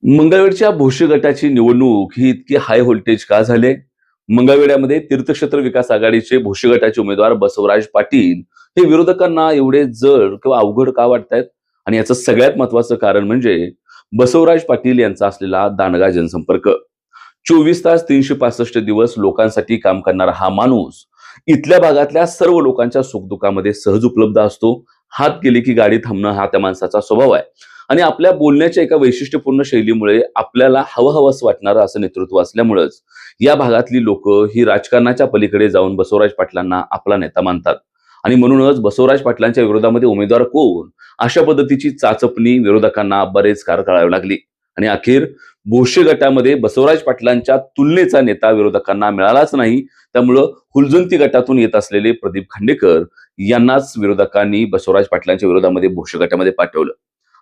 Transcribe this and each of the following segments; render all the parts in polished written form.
मंगळवेढच्या भोसे गटाची निवडणूक ही इतकी हाय व्होल्टेज का झाले? मंगळवेढ्यामध्ये तीर्थक्षेत्र विकास आघाडीचे भोसे गटाचे उमेदवार बसवराज पाटील हे विरोधकांना एवढे जड किंवा अवघड का वाटतायत? आणि याचं सगळ्यात महत्वाचं कारण म्हणजे बसवराज पाटील यांचा असलेला दांडगा जनसंपर्क. 24 तास 365 दिवस लोकांसाठी काम करणारा हा माणूस इथल्या भागातल्या सर्व लोकांच्या सुखदुःखामध्ये सहज उपलब्ध असतो. हात गेले की गाडी थांबणं हा त्या माणसाचा स्वभाव आहे. आणि आपल्या बोलण्याच्या एका वैशिष्ट्यपूर्ण शैलीमुळे आपल्याला हवं हवंसं वाटणारं असं नेतृत्व असल्यामुळेच या भागातली लोक ही राजकारणाच्या पलीकडे जाऊन बसवराज पाटलांना आपला नेता मानतात. आणि म्हणूनच बसवराज पाटलांच्या विरोधामध्ये उमेदवार कोण अशा पद्धतीची चाचपणी विरोधकांना बरेच काळ करावी लागली. आणि अखेर भोसे गटामध्ये बसवराज पाटलांच्या तुलनेचा नेता विरोधकांना मिळालाच नाही. त्यामुळं हुलजंती गटातून येत असलेले प्रदीप खांडेकर यांनाच विरोधकांनी बसवराज पाटलांच्या विरोधामध्ये भोसे गटामध्ये पाठवलं.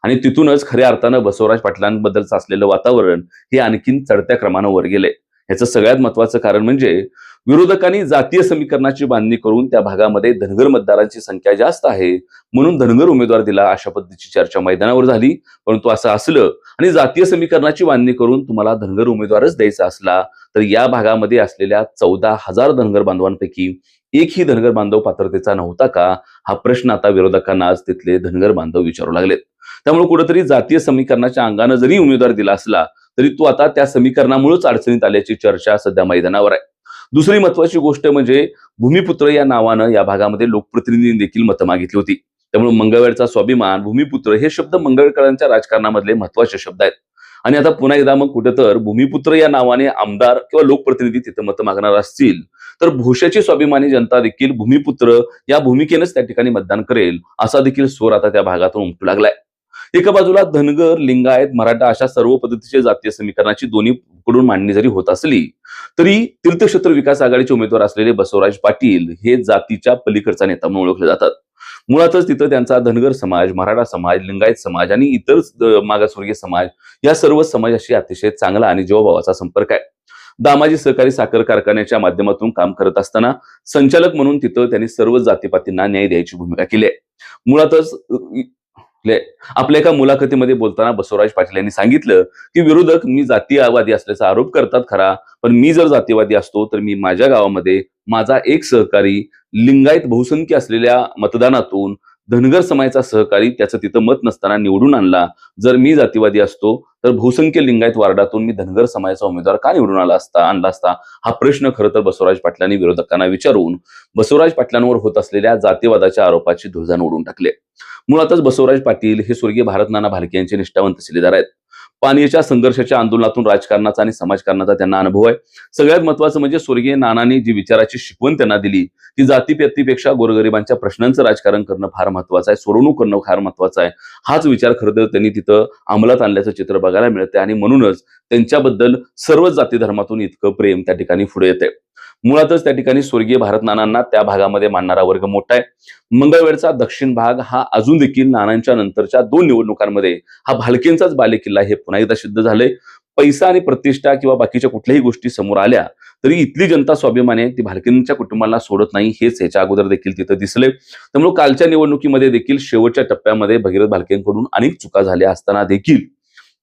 आणि तिथूनच खऱ्या अर्थानं बसवराज पाटलांबद्दलचं असलेलं वातावरण हे आणखीन चढत्या क्रमानं वर गेले. ह्याचं सगळ्यात महत्वाचं कारण म्हणजे विरोधकांनी जातीय समीकरणाची बांधणी करून त्या भागामध्ये धनगर मतदारांची संख्या जास्त आहे म्हणून धनगर उमेदवार दिला अशा पद्धतीची चर्चा मैदानावर झाली. परंतु असं असलं आणि जातीय समीकरणाची बांधणी करून तुम्हाला धनगर उमेदवारच द्यायचा असला तर या भागामध्ये असलेल्या 14,000 धनगर बांधवांपैकी एकही धनगर बांधव पात्रतेचा नव्हता का, हा प्रश्न आता विरोधकांना आज तिथले धनगर बांधव विचारू लागलेत. त्यामुळे कुठेतरी जातीय समीकरणाच्या अंगानं जरी उमेदवार दिला असला तरी तो आता त्या समीकरणामुळेच अडचणीत आल्याची चर्चा सध्या मैदानावर आहे. दुसरी महत्वाची गोष्ट म्हणजे भूमिपुत्र या नावानं या भागामध्ये लोकप्रतिनिधींनी देखील मतं मागितली होती. त्यामुळे मंगळवेढचा स्वाभिमान, भूमिपुत्र हे शब्द मंगळवेढकरांच्या राजकारणामधले महत्वाचे शब्द आहेत. आणि आता पुन्हा एकदा मग कुठेतर भूमिपुत्र या नावाने आमदार किंवा लोकप्रतिनिधी तिथे मतं मागणार असतील तर भोश्याची स्वाभिमानी जनता देखील भूमिपुत्र या भूमिकेनंच त्या ठिकाणी मतदान करेल असा देखील स्वर आता त्या भागातून उमटू लागलाय. एका बाजूला धनगर, लिंगायत, मराठा अशा सर्व पद्धतीचे जातीय समीकरणाची दोन्ही कडून मांडणी जरी होत असली तरी तीर्थक्षेत्र विकास आघाडीचे उमेदवार असलेले बसवराज पाटील हे जातीच्या पलीकडचा नेता म्हणून ओळखले जातात. मुळातच तिथं त्यांचा धनगर समाज, मराठा समाज, लिंगायत समाज आणि इतर मागासवर्गीय समाज या सर्व समाजाशी अतिशय चांगला आणि जीवाभावाचा संपर्क आहे. दामाजी सहकारी साखर कारखान्याच्या माध्यमातून काम करत असताना संचालक म्हणून तिथं त्यांनी सर्व जातीपातींना न्याय द्यायची भूमिका केली आहे. मुळातच आपल्या एका मुलाखतीमध्ये बोलताना बसवराज पाटील यांनी सांगितलं की विरोधक मी जातीयवादी असल्याचा आरोप करतात खरा, पण मी जर जातीयवादी असतो तर मी माझ्या गावामध्ये माझा एक सहकारी लिंगायत बहुसंख्य असलेल्या मतदानातून धनगर समाजाचा सहकारी त्याचं तिथं मत नसताना निवडून आणला. जर मी जातीवादी असतो तर बहुसंख्य लिंगायत वार्डातून मी धनगर समाजाचा उमेदवार का निवडून आणला असता, हा प्रश्न खरं तर बसवराज पाटलांनी विरोधकांना विचारून बसवराज पाटलांवर होत असलेल्या जातीवादाच्या आरोपाची धुळजाण उडून टाकले. मुळातच बसवराज पाटील हे स्वर्गीय भारतनाना भालके यांचे निष्ठावंत शिलेदार आहेत. पाणीच्या संघर्षाच्या आंदोलनातून राजकारणाचा आणि समाजकारणाचा त्यांना अनुभव आहे. सगळ्यात महत्वाचं म्हणजे स्वर्गीय नानांनी जी विचाराची शिकवण त्यांना दिली की जातीपेक्षा गोरगरिबांच्या प्रश्नांचं राजकारण करणं फार महत्वाचं आहे, सोडवणूक करणं फार महत्वाचं आहे. हाच विचार खरं तर त्यांनी तिथं अंमलात आणल्याचं चित्र बघायला मिळते आणि म्हणूनच त्यांच्याबद्दल सर्वच जाती धर्मातून इतकं प्रेम त्या ठिकाणी पुढे येते. मुळातच त्या ठिकाणी स्वर्गीय भारतनानांना त्या भागामध्ये मानणारा वर्ग मोठा आहे. मंगळवेढचा दक्षिण भाग हा अजून देखील नानांच्या नंतरच्या 2 निवडणुकांमध्ये हा भालकेंचाच बालेकिल्ला हे पुन्हा एकदा सिद्ध झालंय. पैसा आणि प्रतिष्ठा किंवा बाकीच्या कुठल्याही गोष्टी समोर आल्या तरी इथली जनता स्वाभिमानी ती भालकेंच्या कुटुंबाला सोडत नाही, हेच ह्याच्या अगोदर देखील तिथं दिसले. त्यामुळे कालच्या निवडणुकीमध्ये देखील शेवटच्या टप्प्यामध्ये भगीरथ भालकेंकडून अनेक चुका झाल्या असताना देखील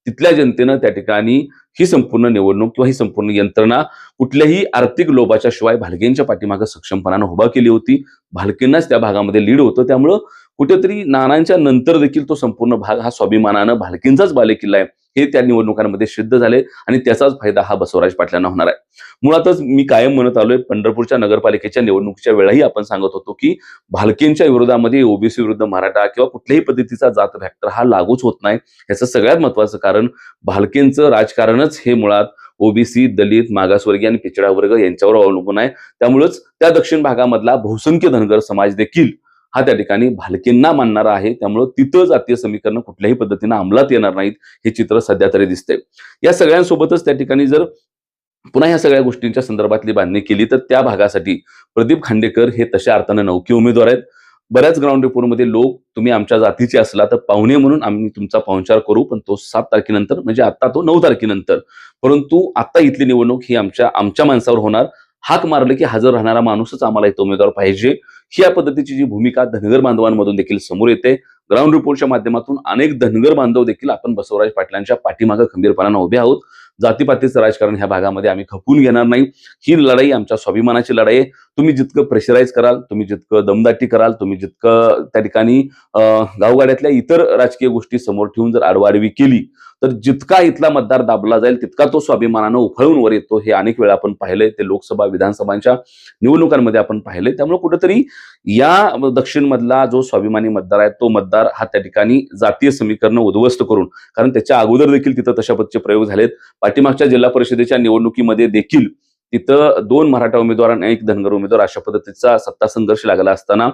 तिथल्या जनतेनं त्या ठिकाणी ही संपूर्ण निवडणूक किंवा ही संपूर्ण यंत्रणा कुठल्याही आर्थिक लोभाच्या शिवाय भालकेंच्या पाठीमागे सक्षमपणानं उभा केली होती. भालकेंनाच त्या भागामध्ये लीड होतं. त्यामुळं कुठेतरी नानांच्या नंतर देखील तो संपूर्ण भाग हा स्वाभिमानानं भालकेंचाच बालेकिल्ला आहे हे त्या निवडणुकांमध्ये सिद्ध झाले आणि त्याचाच फायदा हा बसवराज पाटलांना होणार आहे. मुळातच मी कायम म्हणत आलोय, पंढरपूरच्या नगरपालिकेच्या निवडणुकीच्या वेळाही आपण सांगत होतो की भालकेंच्या विरोधामध्ये ओबीसी विरुद्ध मराठा किंवा कुठल्याही पद्धतीचा जात फॅक्टर हा लागूच होत नाही. याचं सगळ्यात महत्वाचं कारण भालकेंचं राजकारणच हे मुळात ओबीसी, दलित, मागासवर्गीय आणि पिछडा वर्ग यांच्यावर अवलंबून आहे. त्यामुळेच त्या दक्षिण भागामधला बहुसंख्य धनगर समाज देखील हा त्या ठिकाणी भालकेंना मानणारा आहे. त्यामुळे तिथं जातीय समीकरण कुठल्याही पद्धतीनं अंमलात येणार नाहीत हे चित्र सध्या तरी दिसतंय. या सगळ्यांसोबतच त्या ठिकाणी जर पुन्हा ह्या सगळ्या गोष्टींच्या संदर्भातली बांधणी केली तर त्या भागासाठी प्रदीप खांडेकर हे तशा अर्थानं नौके उमेदवार आहेत. बऱ्याच ग्राउंड रिपोर्टमध्ये लोक तुम्ही आमच्या जातीचे असला तर पाहुणे म्हणून आम्ही तुमचा पाहुणचार करू, पण तो 7 तारखेनंतर म्हणजे आता तो 9 तारखेनंतर. परंतु आता इथली निवडणूक ही आमच्या माणसावर होणार. हाक मारले की हजर राहणारा माणूसच आम्हाला इथं उमेदवार पाहिजे. ही या पद्धतीची जी भूमिका धनगर बांधवांमधून देखील समोर येते. ग्राउंड रिपोर्टच्या माध्यमातून अनेक धनगर बांधव देखील आपण बसवराज पाटलांच्या पाठीमागे खंबीरपणाने उभे आहोत. जातीपातीचं राजकारण ह्या भागामध्ये आम्ही खपवून घेणार नाही. ही लढाई आमच्या स्वाभिमानाची लढाई आहे. तुम्ही जितकं प्रेशराईज कराल, तुम्ही जितकं दमदाटी कराल, तुम्ही जितकं त्या ठिकाणी गावगाड्यातल्या इतर राजकीय गोष्टी समोर ठेवून जर आडवाडवी केली तर जितका इथला मतदार दाबला जाईल तितका तो स्वाभिमानानं उफाळून वर येतो. हे अनेक वेळा आपण पाहिलंय. ते लोकसभा विधानसभांच्या निवडणुकांमध्ये आपण पाहिलंय. त्यामुळे कुठेतरी या दक्षिण मधला जो स्वाभिमानी मतदार आहे तो मतदार हा त्या ठिकाणी जातीय समीकरण उद्ध्वस्त करून, कारण त्याच्या अगोदर देखील तिथं तशा पद्धतीचे प्रयोग झालेत. पाठीमागच्या जिल्हा परिषदेच्या निवडणुकीमध्ये देखील तिथं 2 मराठा उमेदवार आणि 1 धनगर उमेदवार अशा पद्धतीचा सत्ता संघर्ष लागला असताना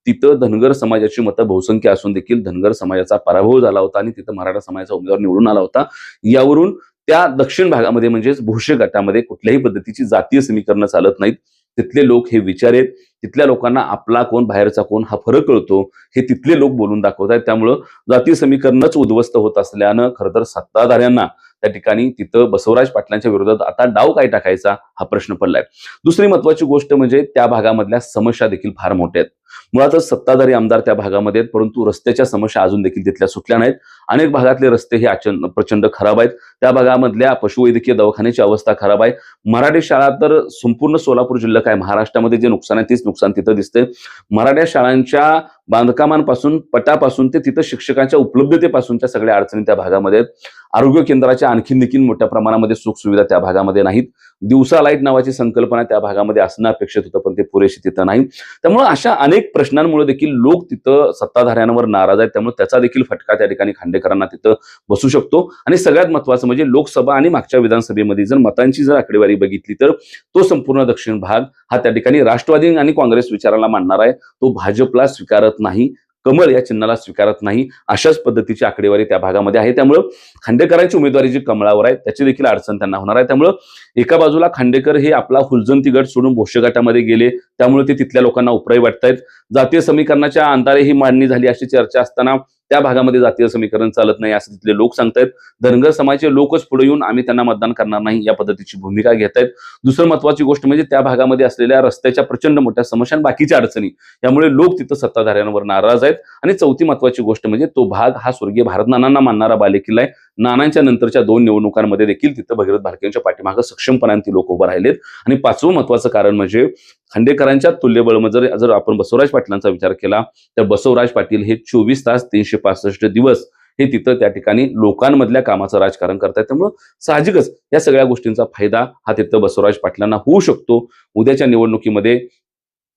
तिथं धनगर समाजाची मतं बहुसंख्य असून देखील धनगर समाजाचा पराभव झाला होता आणि तिथं मराठा समाजाचा उमेदवार निवडून आला होता. यावरून त्या दक्षिण भागामध्ये म्हणजेच भोसे गटामध्ये कुठल्याही पद्धतीची जातीय समीकरणं चालत नाहीत. तिथले लोक हे विचार आहेत. तिथल्या लोकांना आपला कोण बाहेरचा कोण हा फरक कळतो. हे तिथले लोक बोलून दाखवत आहेत. त्यामुळं जातीय समीकरणच उद्ध्वस्त होत असल्यानं खरं तर सत्ताधाऱ्यांना त्या ठिकाणी तिथं बसवराज पाटलांच्या विरोधात आता डाव काय टाकायचा हा प्रश्न पडलाय. दुसरी महत्वाची गोष्ट म्हणजे त्या भागामधल्या समस्या देखील फार मोठ्या आहेत. मुळातच सत्ताधारी आमदार त्या भागामध्ये आहेत, परंतु रस्त्याच्या समस्या अजून देखील तिथल्या सुटल्या नाहीत. अनेक भागातले रस्ते हे प्रचंड खराब आहेत. त्या भागामधल्या पशुवैद्यकीय दवाखान्याची अवस्था खराब आहे. मराठी शाळा तर संपूर्ण सोलापूर जिल्हा काय महाराष्ट्रामध्ये जे नुकसान आहे तेच नुकसान तिथं दिसतंय. मराठा शाळांच्या बांधकामांपासून पटापासून ते तिथं शिक्षकांच्या उपलब्धतेपासूनच्या सगळ्या अडचणी त्या भागामध्ये आहेत. आरोग्य केंद्राच्या आणखीन देखील मोठ्या प्रमाणामध्ये सुख सुविधा त्या भागामध्ये नाहीत. दिवसा लाईट नावाची संकल्पना त्या भागामध्ये असणं अपेक्षित होतं, पण ते पुरेशी तिथं नाही. त्यामुळे अशा अनेक प्रश्नांमुळे देखील लोक तिथं सत्ताधाऱ्यांवर नाराज आहेत. त्यामुळे त्याचा देखील फटका त्या ठिकाणी खांडेकरांना तिथं बसू शकतो. आणि सगळ्यात महत्वाचं म्हणजे लोकसभा आणि मागच्या विधानसभेमध्ये जर मतांची जर आकडेवारी बघितली तर तो संपूर्ण दक्षिण भाग हा त्या ठिकाणी राष्ट्रवादी आणि काँग्रेस विचाराला मानणार आहे. तो भाजपला स्वीकारत नाही, कमळ या चिन्हाला स्वीकारत नाही. अशाच पद्धतीची आकडेवारी त्या भागामध्ये आहे. त्यामुळं खांडेकरांची उमेदवारी जी कमळावर आहे त्याची देखील अडचण त्यांना होणार आहे. त्यामुळं एका बाजूला खांडेकर हे आपला हुलजंती गट सोडून भोसे गटामध्ये गेले, त्यामुळे ते तिथल्या लोकांना उपराई वाटतायत. जातीय समीकरणाच्या अंधारे ही मांडणी झाली अशी चर्चा असताना त्या भागामध्ये जातीय समीकरण चालत नाही असं तिथले लोक सांगतायत. धनगर समाजाचे लोकच पुढे येऊन आम्ही त्यांना मतदान करणार नाही या पद्धतीची भूमिका घेत आहेत. दुसरी महत्वाची गोष्ट म्हणजे त्या भागामध्ये असलेल्या रस्त्याच्या प्रचंड मोठ्या समस्या, बाकीच्या अडचणी, यामुळे लोक तिथं सत्ताधाऱ्यांवर नाराज आहेत. आणि चौथी महत्वाची गोष्ट म्हणजे तो भाग हा स्वर्गीय भारत नानांना मानणारा बालेकिल्ला आहे. नानांच्या नंतरच्या 2 निवडणुकांमध्ये देखील तिथं भगीरथ भालकेंच्या पाठीमागे सक्षमपणाने ती लोक उभं राहिलेत. आणि 5वं महत्वाचं कारण म्हणजे खांडेकरांच्या तुल्यबळ जर आपण बसवराज पाटलांचा विचार केला तर बसवराज पाटील हे 24 तास 365 दिवस हे तिथं त्या ठिकाणी लोकांमधल्या कामाचं राजकारण करतात. त्यामुळं साहजिकच या सगळ्या गोष्टींचा फायदा हा तिथं बसवराज पाटलांना होऊ शकतो. उद्याच्या निवडणुकीमध्ये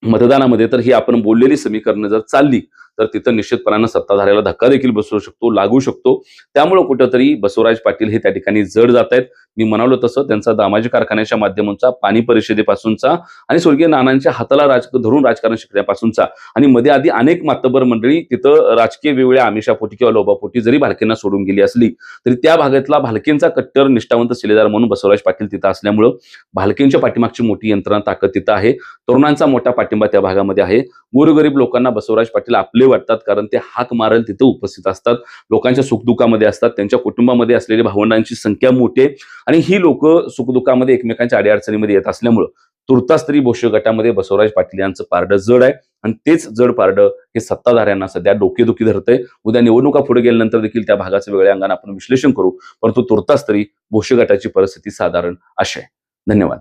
मतदानामध्ये तर ही आपण बोललेली समीकरणं जर चालली तर तिथं निश्चितपणानं सत्ताधाऱ्याला धक्का देखील बसू शकतो, लागू शकतो. त्यामुळे कुठंतरी बसवराज पाटील हे त्या ठिकाणी जड जात आहेत. मी म्हणालो तसं त्यांचा दामाजी कारखान्याच्या माध्यमांचा, पाणी परिषदेपासूनचा आणि स्वर्गीय नानांच्या हाताला धरून राजकारण शिकण्यापासूनचा आणि मध्ये आधी अनेक मातबर मंडळी तिथं राजकीय वेगवेगळ्या आमिषापोटी किंवा लोभापोटी जरी भालकेंना सोडून गेली असली तरी त्या भागातला भालकेंचा कट्टर निष्ठावंत शिलेदार म्हणून बसवराज पाटील तिथं असल्यामुळं भालकेंच्या पाठीमागची मोठी यंत्रणा ताकद तिथं आहे. तरुणांचा मोठा पाठिंबा त्या भागामध्ये आहे. गोरगरीब लोकांना बसवराज पाटील आपले वाटतात, कारण ते हाक मारेल तिथं उपस्थित असतात, लोकांच्या सुखदुःखामध्ये असतात, त्यांच्या कुटुंबामध्ये असलेल्या भावंडांची संख्या मोठी आहे आणि ही लोक सुखदुःखामध्ये एकमेकांच्या अडीअडचणीमध्ये येत असल्यामुळं तुर्तास तरी भोसे गटामध्ये बसवराज पाटील यांचं पारडं जड आहे. आणि तेच जड पारडं हे सत्ताधाऱ्यांना सध्या डोकेदुखी धरतंय. उद्या निवडणुका पुढे गेल्यानंतर देखील त्या भागाचं वेगळ्या अंगाने आपण विश्लेषण करू, परंतु तुर्तास तरी भोसे गटाची परिस्थिती साधारण अशी आहे. धन्यवाद.